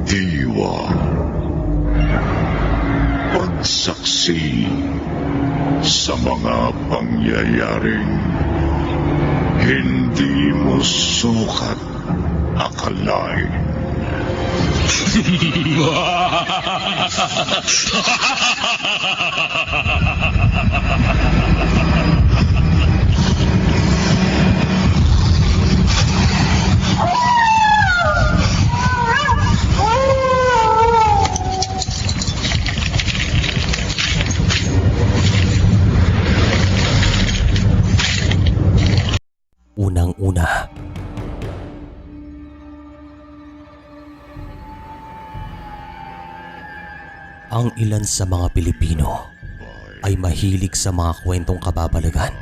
diwa. Pagsaksi sa mga pangyayaring hindi mo sukat akalain. Unang-una, ang ilan sa mga Pilipino ay mahilig sa mga kwentong kababalagan.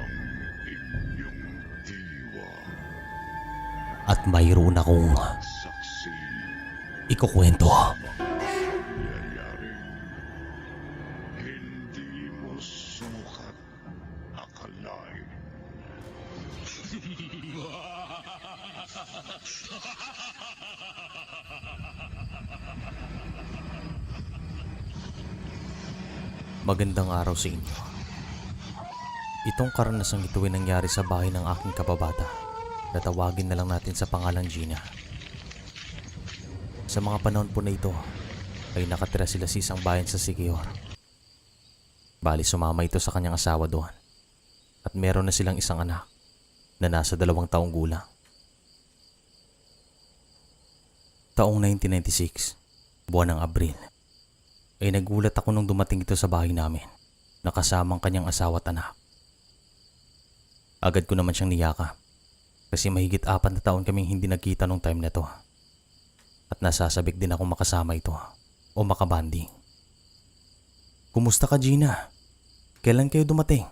At mayroon akong ikukwento. Hindi mo sukat akalain. Magandang araw sa inyo. Itong karanasang ito ay nangyari sa bahay ng aking kababata. Tatawagin na lang natin sa pangalang Gina. Sa mga panahon po na ito, ay nakatira sila sa isang bayan sa Siquijor. Bali sumama ito sa kanyang asawa doon. At meron na silang isang anak na nasa 2 taong gulang. Taong 1996, buwan ng Abril, ay nagulat ako nung dumating ito sa bahay namin na kasamang kanyang asawa at anak. Agad ko naman siyang niyaka kasi mahigit 4 na taon kaming hindi nagkita nung time na to. At nasasabik din akong makasama ito o makabanding. "Kumusta ka, Gina? Kailan kayo dumating?"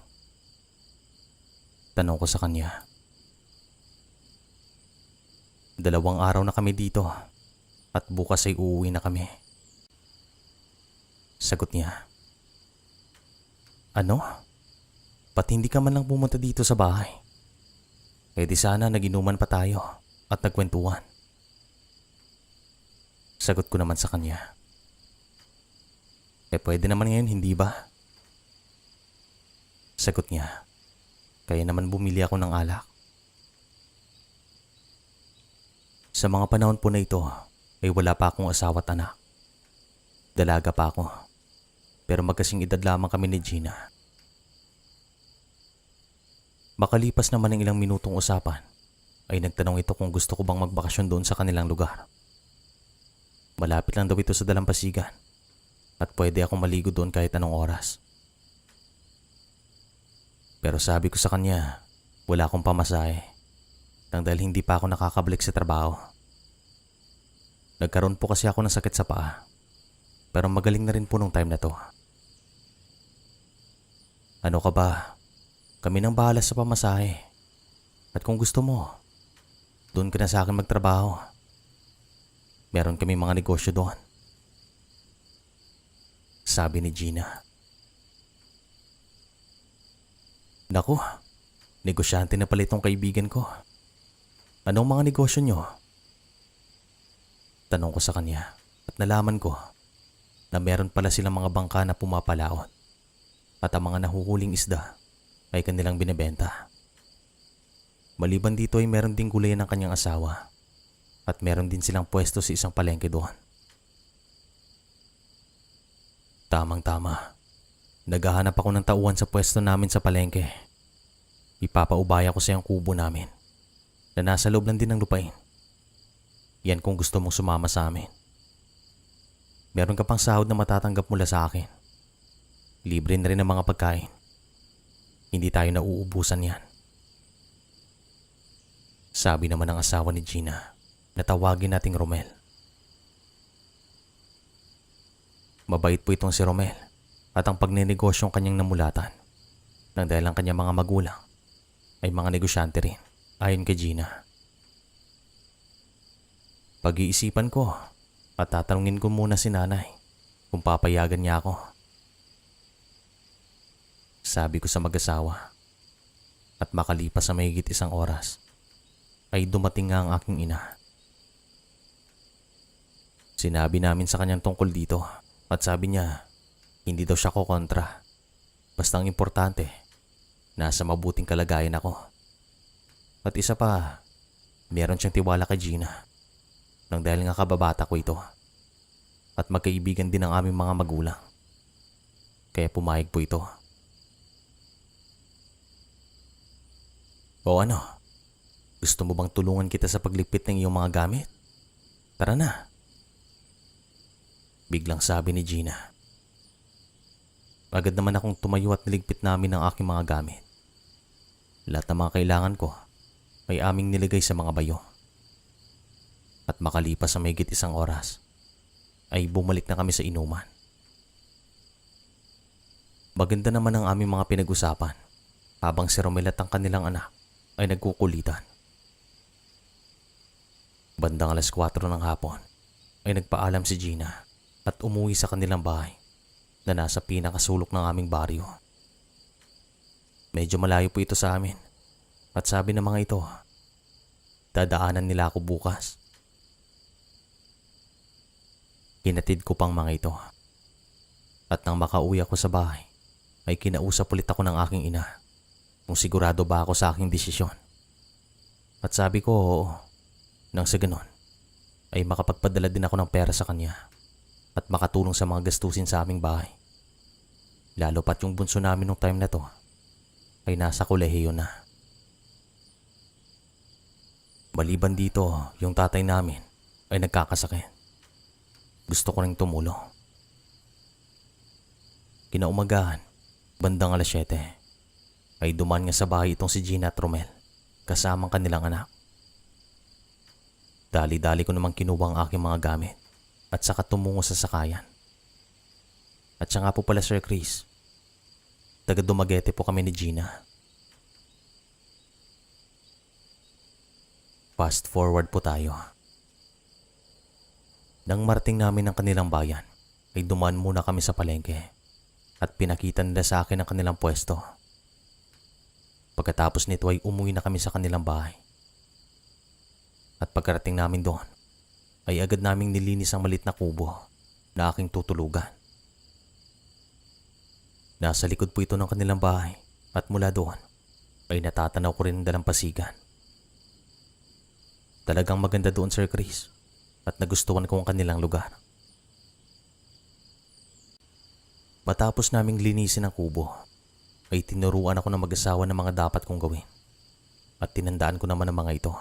Tanong ko sa kanya. "2 araw na kami dito at bukas ay uuwi na kami." Sagot niya. "Ano? Ba't hindi ka man lang pumunta dito sa bahay? Eh di sana naginuman pa tayo at nagkwentuhan." Sagot ko naman sa kanya. "Eh pwede naman ngayon, hindi ba?" Sagot niya. "Kaya naman bumili ako ng alak." Sa mga panahon po na ito ay wala pa akong asawa at anak. Dalaga pa ako. Pero magkasing edad lamang kami ni Gina. Makalipas naman ng ilang minutong usapan, ay nagtanong ito kung gusto ko bang magbakasyon doon sa kanilang lugar. Malapit lang daw ito sa dalampasigan at pwede akong maligo doon kahit anong oras. Pero sabi ko sa kanya, wala akong pamasahe nang dahil hindi pa ako nakakabalik sa trabaho. Nagkaroon po kasi ako ng sakit sa paa, pero magaling na rin po nung time na to. "Ano ka ba? Kami nang bahala sa pamasahe. At kung gusto mo, doon ka na sa akin magtrabaho. Meron kami mga negosyo doon." Sabi ni Gina. "Naku, negosyante na pala itong kaibigan ko. Anong mga negosyo nyo?" Tanong ko sa kanya at nalaman ko na meron pala silang mga bangka na pumapalaot at ang mga nahuhuling isda ay kanilang binebenta. Maliban dito ay meron ding gulayan ng kanyang asawa at meron din silang pwesto sa isang palengke doon. Tamang-tama. Naghahanap ako ng tauhan sa pwesto namin sa palengke. Ipapaubaya ko sa iyong kubo namin na nasa loob lang din ng lupain. Yan kung gusto mong sumama sa amin. Meron ka pang sahod na matatanggap mula sa akin. Libre na rin ang mga pagkain. Hindi tayo nauubusan yan." Sabi naman ng asawa ni Gina na tawagin nating Romel. Mabait po itong si Romel at ang pagnenegosyo ang kanyang namulatan nang dahil ang kanyang mga magulang ay mga negosyante rin ayon kay Gina. Pag-iisipan ko at tatanungin ko muna si nanay kung papayagan niya ako. Sabi ko sa mag-asawa. At makalipas sa mahigit 1 oras ay dumating nga ang aking ina. Sinabi namin sa kanyang tungkol dito at sabi niya hindi daw siya kokontra. Basta ang importante, nasa mabuting kalagayan ako. At isa pa, meron siyang tiwala kay Gina nang dahil nga kababata ko ito at magkaibigan din ang aming mga magulang. Kaya pumayag po ito. O ano? Gusto mo bang tulungan kita sa pagligpit ng iyong mga gamit? Tara na. Biglang sabi ni Gina. Agad naman akong tumayo at niligpit namin ang aking mga gamit. Lahat ng mga kailangan ko ay aming niligay sa mga bayo. At makalipas sa mahigit 1 oras, ay bumalik na kami sa inuman. Maganda naman ang aming mga pinag-usapan habang si Romel at ang kanilang anak ay nagkukulitan. Bandang 4:00 ng hapon ay nagpaalam si Gina at umuwi sa kanilang bahay na nasa pinakasulok ng aming baryo. Medyo malayo po ito sa amin at sabi ng mga ito, dadaanan nila ako bukas. Hinatid ko pang mga ito at nang makauwi ako sa bahay ay kinausap ulit ako ng aking ina kung sigurado ba ako sa aking desisyon. At sabi ko oo, nang sa ganon ay makapagpadala din ako ng pera sa kanya at makatulong sa mga gastusin sa aming bahay. Lalo pat yung bunso namin nung time na to ay nasa kolehiyo na. Maliban dito, yung tatay namin ay nagkakasakit. Gusto ko ring tumulong. Kinaumagahan, bandang 7:00, ay duman nga sa bahay itong si Gina at Romel kasamang kanilang anak. Dali-dali ko namang kinuha ang aking mga gamit at saka tumungo sa sakayan. At siya nga po pala Sir Chris, taga Dumaguete po kami ni Gina. Fast forward po tayo. Nang marating namin ang kanilang bayan, ay dumaan muna kami sa palengke at pinakita nila sa akin ang kanilang pwesto. Pagkatapos nito ay umuwi na kami sa kanilang bahay. At pagkarating namin doon, ay agad naming nilinis ang malit na kubo na aking tutulugan. Nasa likod po ito ng kanilang bahay at mula doon ay natatanaw ko rin ang dalampasigan. Talagang maganda doon Sir Chris at nagustuhan ko ang kanilang lugar. Matapos naming linisin ang kubo, ay tinuruan ako ng mag-asawa ng mga dapat kong gawin at tinandaan ko naman ang mga ito.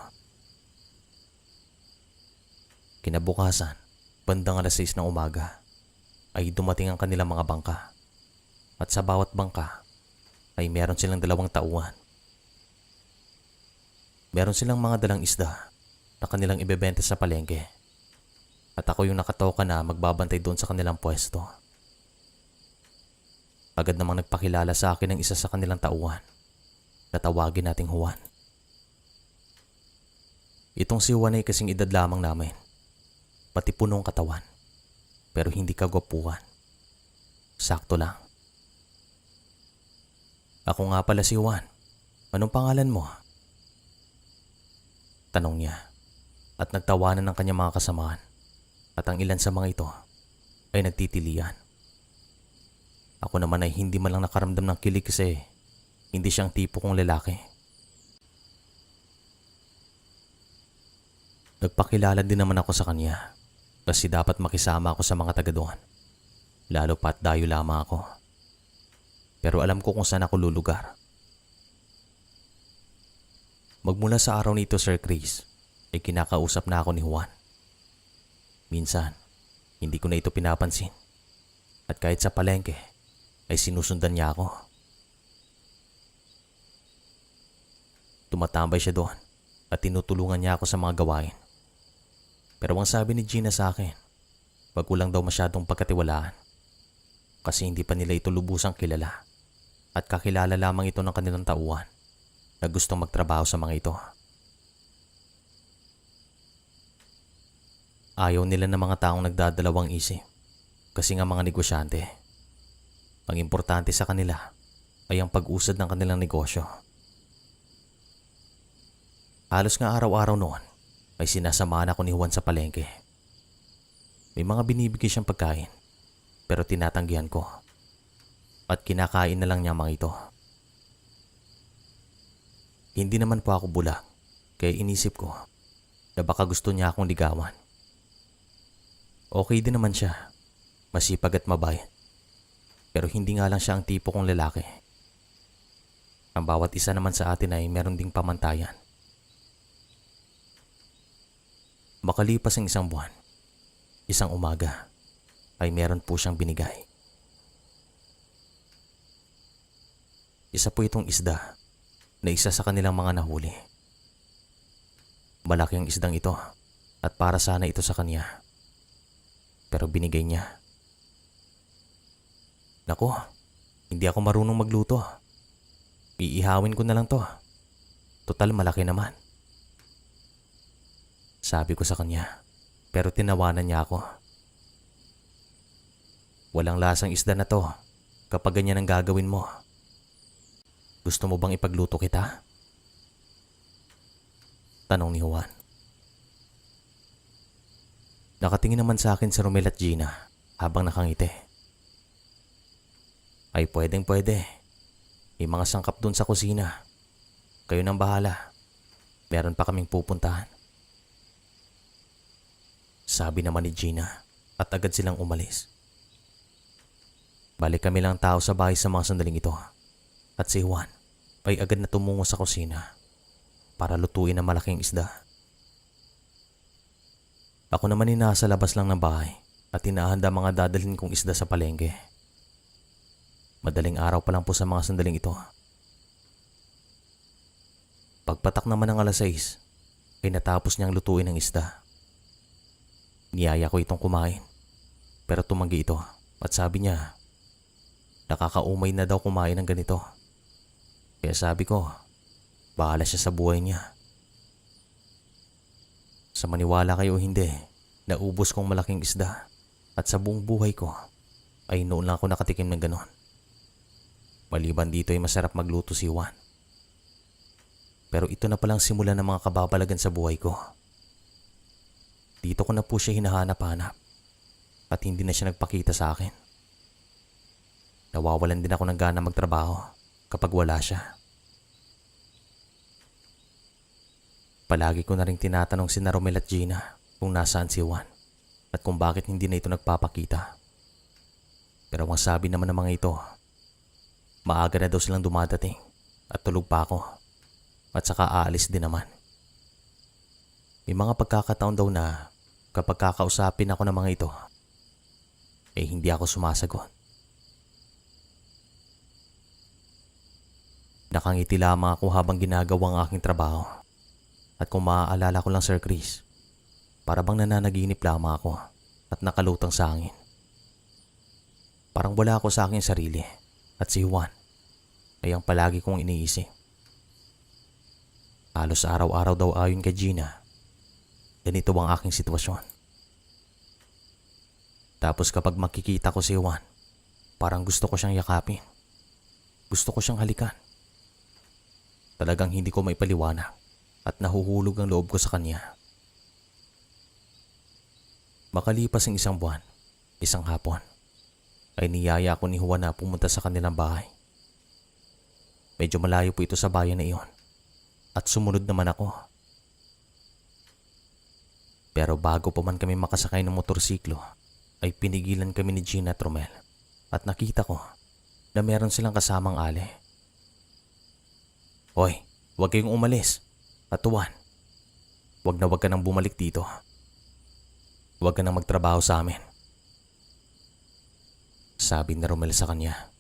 Kinabukasan, bandang 6:00 ng umaga, ay dumating ang kanilang mga bangka at sa bawat bangka ay meron silang 2 tauhan. Meron silang mga dalang isda na kanilang ibebenta sa palengke at ako yung nakatoka na magbabantay doon sa kanilang pwesto. Agad namang nagpakilala sa akin ang isa sa kanilang tauhan na tawagin nating Juan. Itong si Juan ay kasing edad lamang namin. Pati punong katawan, pero hindi kagwapuhan. Sakto lang. Ako nga pala si Juan. Anong pangalan mo? Tanong niya at nagtawanan ng kanyang mga kasamahan at ang ilan sa mga ito ay nagtitilian. Ako naman ay hindi man lang nakaramdam ng kilig kasi hindi siyang tipo kong lalaki. Nagpakilala din naman ako sa kanya kasi dapat makisama ako sa mga taga doon. Lalo pat dayo lamang ako. Pero alam ko kung saan ako lulugar. Magmula sa araw nito Sir Chris, ay kinakausap na ako ni Juan. Minsan, hindi ko na ito pinapansin. At kahit sa palengke, ay sinusundan niya ako. Tumatambay siya doon at tinutulungan niya ako sa mga gawain. Pero ang sabi ni Gina sa akin, wag ko lang daw masyadong pagkatiwalaan kasi hindi pa nila ito lubusang kilala at kakilala lamang ito ng kanilang tauhan na gustong magtrabaho sa mga ito. Ayaw nila ng mga taong nagdadalawang isip kasi nga mga negosyante. Ang importante sa kanila ay ang pag-usad ng kanilang negosyo. Halos nga araw-araw noon ay sinasamahan ako ni Juan sa palengke. May mga binibigay siyang pagkain pero tinatanggihan ko at kinakain na lang niya mga ito. Hindi naman po ako bulag kaya inisip ko na baka gusto niya akong ligawan. Okay din naman siya, masipag at mabait. Pero hindi nga lang siya ang tipo kong lalaki. Ang bawat isa naman sa atin ay meron ding pamantayan. Makalipas ang isang buwan, isang umaga, ay meron po siyang binigay. Isa po itong isda na isa sa kanilang mga nahuli. Malaki ang isdang ito at para sana ito sa kanya. Pero binigay niya. Nako, hindi ako marunong magluto. Iihawin ko na lang to. Total malaki naman. Sabi ko sa kanya, pero tinawanan niya ako. Walang lasang isda na to kapag ganyan ang gagawin mo. Gusto mo bang ipagluto kita? Tanong ni Juan. Nakatingin naman sa akin si Romel at Gina habang nakangiti. Ay pwedeng pwede. May mga sangkap dun sa kusina. Kayo nang bahala. Meron pa kaming pupuntahan. Sabi naman ni Gina at agad silang umalis. Balik kami lang tao sa bahay sa mga sandaling ito. At si Juan ay agad na tumungo sa kusina para lutuin ang malaking isda. Ako naman ay nasa labas lang ng bahay at hinahanda mga dadalhin kong isda sa palengke. Madaling araw pa lang po sa mga sandaling ito. Pagpatak naman ng 6:00 ay natapos niyang lutuin ang isda. Niyaya ko itong kumain pero tumanggi ito at sabi niya nakakaumay na daw kumain ng ganito. Kaya sabi ko, bahala siya sa buhay niya. Sa maniwala kayo o hindi, naubos kong malaking isda at sa buong buhay ko ay noon lang ako nakatikim ng ganon. Maliban dito ay masarap magluto si Juan. Pero ito na palang simula ng mga kababalagan sa buhay ko. Dito ko na po siya hinahanap-hanap at hindi na siya nagpakita sa akin. Nawawalan din ako ng gana magtrabaho kapag wala siya. Palagi ko na rin tinatanong si Romel at Gina kung nasaan si Juan at kung bakit hindi na ito nagpapakita. Pero ang sabi naman ng mga ito, maaga na daw silang dumadating at tulog pa ako at saka aalis din naman. May mga pagkakataon daw na kapag kakausapin ako ng mga ito, hindi ako sumasagot. Nakangiti lamang ako habang ginagawa ang aking trabaho. At kung maaalala ko lang Sir Chris, para bang nananaginip lamang ako at nakalutang sa hangin. Parang wala ako sa aking sarili at si Juan ay ang palagi kong iniisip. Halos araw-araw daw ayon kay Gina, ganito ang aking sitwasyon. Tapos kapag makikita ko si Juan, parang gusto ko siyang yakapin. Gusto ko siyang halikan. Talagang hindi ko maipaliwanag at nahuhulog ang loob ko sa kanya. Makalipas ang isang buwan, isang hapon, ay niyaya ako ni Juan na pumunta sa kanilang bahay. Medyo malayo po ito sa bayan na iyon at sumunod naman ako. Pero bago pa man kami makasakay ng motorsiklo, ay pinigilan kami ni Gina at Romel at nakita ko na meron silang kasamang ale. Hoy, huwag kayong umalis. At Juan, huwag ka nang bumalik dito. Huwag ka nang magtrabaho sa amin. Sabi ni Romel sa kanya.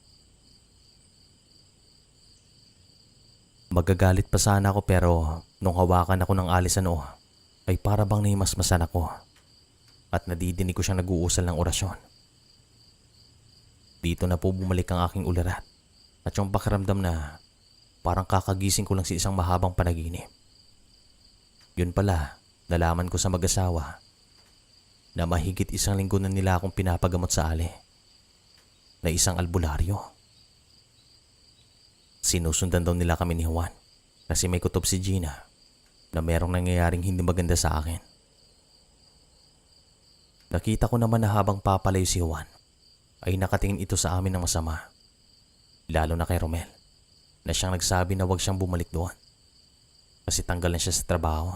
Magagalit pa sana ako pero nung hawakan ako ng alis sa noo, ay para bang nahimasmasan ako at nadidinig ko siyang nag-uusal ng orasyon. Dito na po bumalik ang aking ulirat at yung pakiramdam na parang kakagising ko lang sa isang mahabang panaginip. Yun pala, nalaman ko sa mag-asawa na mahigit 1 linggo na nila akong pinapagamot sa ale na isang albularyo. Sinusundan daw nila kami ni Juan kasi may kutob si Gina na merong nangyayaring hindi maganda sa akin. Nakita ko naman na habang papalayo si Juan, ay nakatingin ito sa amin ng masama. Lalo na kay Romel, na siyang nagsabi na huwag siyang bumalik doon kasi tanggal na siya sa trabaho.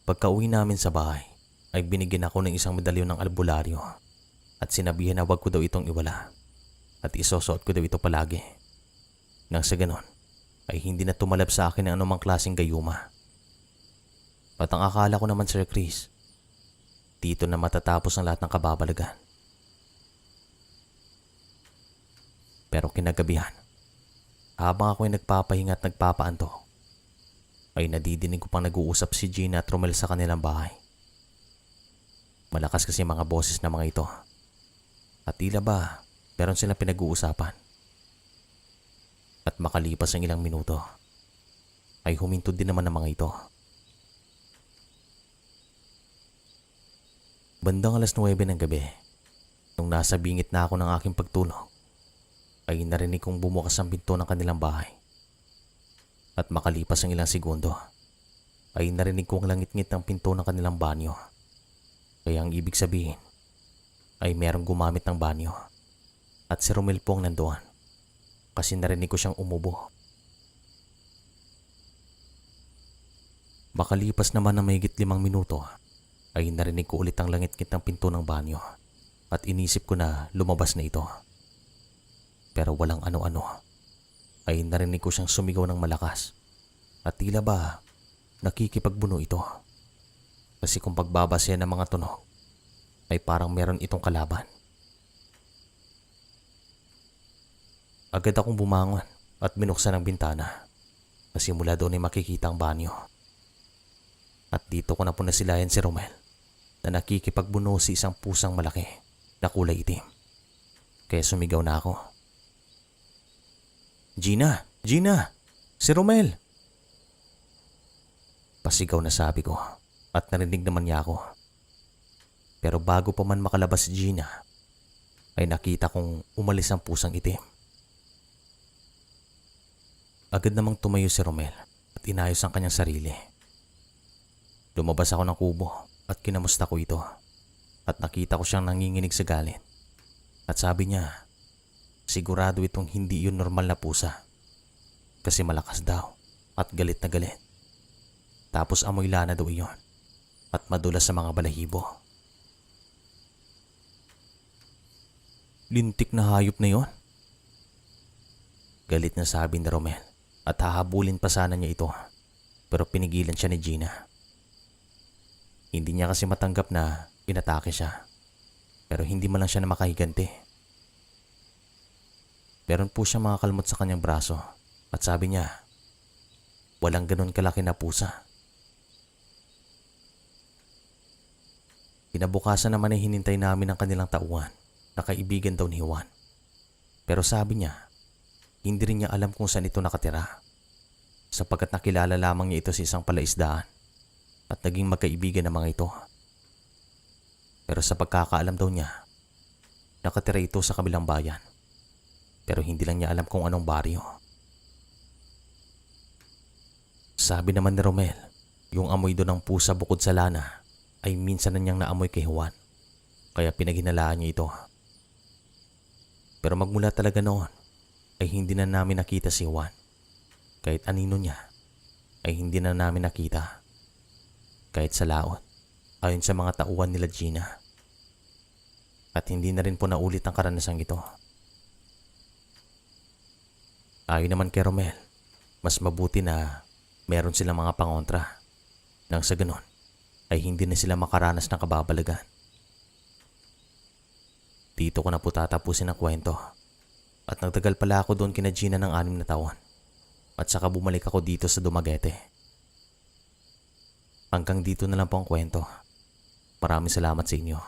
Pagka-uwi namin sa bahay, ay binigyan ako ng isang medalyon ng albularyo at sinabihan na huwag ko daw itong iwala at isusuot ko daw ito palagi. Nang sa ganon, ay hindi na tumalab sa akin ng anumang klaseng gayuma. At ang akala ko naman, Sir Chris, dito na matatapos ang lahat ng kababalagan. Pero kinagabihan, habang ako ay nagpapahinga at nagpapaanto, ay nadidinig ko pang nag-uusap si Gina at Romel sa kanilang bahay. Malakas kasi mga boses na mga ito. At tila ba, meron silang pinag-uusapan. At makalipas ang ilang minuto, ay huminto din naman ang mga ito. Bandang 9:00 ng gabi, nung nasa bingit na ako ng aking pagtulog, ay narinig kong bumukas ang pinto ng kanilang bahay. At makalipas ang ilang segundo, ay narinig kong langit-ngit ang pinto ng kanilang banyo. Kaya ang ibig sabihin ay merong gumamit ng banyo. At si Romel po ang nandoon kasi narinig ko siyang umubo. Makalipas naman ng mahigit 5 minuto, ay narinig ko ulit ang langit-ngit ng pinto ng banyo at inisip ko na lumabas na ito. Pero walang ano-ano, ay narinig ko siyang sumigaw ng malakas at tila ba nakikipagbuno ito. Kasi kung pagbabase ng mga tunog, ay parang meron itong kalaban. Agad akong bumangon at binuksan ang bintana kasi mula doon ay makikita ang banyo. At dito ko na po nasilayan si Romel na nakikipagbuno si isang pusang malaki na kulay itim. Kaya sumigaw na ako. Gina! Gina! Si Romel! Pasigaw na sabi ko at narinig naman niya ako. Pero bago pa man makalabas si Gina, ay nakita kong umalis ang pusang itim. Agad namang tumayo si Romel at inayos ang kanyang sarili. Lumabas ako ng kubo at kinamusta ko ito at nakita ko siyang nanginginig sa galit. At sabi niya, sigurado itong hindi yun normal na pusa kasi malakas daw at galit na galit. Tapos amoy lana daw iyon at madulas sa mga balahibo. Lintik na hayop na yon. Galit na sabi ni Romel at hahabulin pa sana niya ito pero pinigilan siya ni Gina. Hindi niya kasi matanggap na inatake siya pero hindi man lang siya na makahiganti. Meron po siya mga kalmot sa kanyang braso at sabi niya, walang ganun kalaki na pusa. Kinabukasan naman ay hinintay namin ang kanilang tauhan na kaibigan daw ni Juan. Pero sabi niya, hindi rin niya alam kung saan ito nakatira sapagkat nakilala lamang niya ito sa isang palaisdaan at naging magkaibigan ng mga ito. Pero sa pagkakaalam daw niya, nakatira ito sa kabilang bayan. Pero hindi lang niya alam kung anong baryo. Sabi naman ni Romel, yung amoy doon ng pusa bukod sa lana ay minsan na niyang naamoy kay Juan. Kaya pinaghinalaan niya ito. Pero magmula talaga noon ay hindi na namin nakita si Juan. Kahit anino niya ay hindi na namin nakita. Kahit sa laot, ayon sa mga tauhan nila Gina. At hindi na rin po naulit ang karanasang ito. Ayon naman kay Romel, mas mabuti na meron silang mga pangontra. Nang sa ganon, ay hindi na sila makaranas ng kababalagan. Dito ko na po tatapusin ang kwento. At nagtagal pala ako doon kina Gina ng 6 na taon. At saka bumalik ako dito sa Dumaguete. Hanggang dito na lang po ang kwento. Maraming salamat sa inyo.